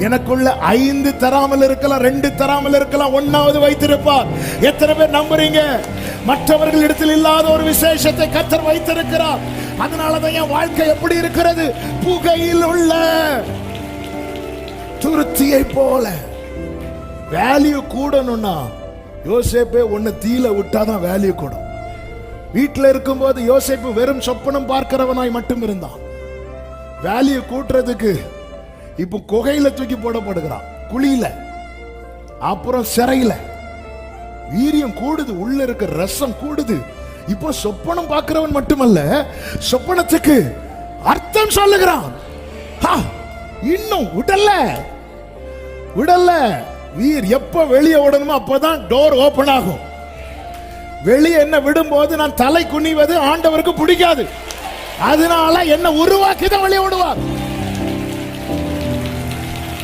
எனக்குள்ள 5 தராமல் இருக்கலாம், 2 தராமல் இருக்கலாம், 1வது வைத்திருப்பார். எத்தனை பேர் நம்புறீங்க? மற்றவர்களிடத்தில் இல்லாத ஒரு விசேஷத்தை கர்த்தர் வைத்திருக்கிறார். அதனாலதான் என் வாழ்க்கை எப்படி இருக்கிறது? புகையில் உள்ள துருத்தியை போல. வேல்யூ கூடணும்னா யோசேப்பே ஒன்னு தீல விட்டாதான் வேல்யூ கூடும். வீட்டில் இருக்கும்போது யோசேப்பு வெறும் சொப்பனம் பார்க்கிறவனாய் மட்டும் இருந்தான். வேல்யூ கூட்டுறதுக்கு இப்ப குகையில தூக்கி போடப்படுகிறான், குழியில, அப்புறம் சிறையில. வீரியம் கூடுது, உள்ள இருக்க ரசம் கூடுது. இப்போ சொப்பனம் பார்க்கிறவன் மட்டுமல்ல, சொப்பனத்துக்கு அர்த்தம் சொல்லுகிறான். இன்னும் விடல. வீர் எப்ப வெளியே விடணுமோ அப்பதான் டோர் ஓபன் ஆகும். வெளியே என்ன விடும்போது நான் தலை குனிவது ஆண்டவருக்கு பிடிக்காது. அதனால என்ன உருவாக்கி தான் வெளியே விடுவார்.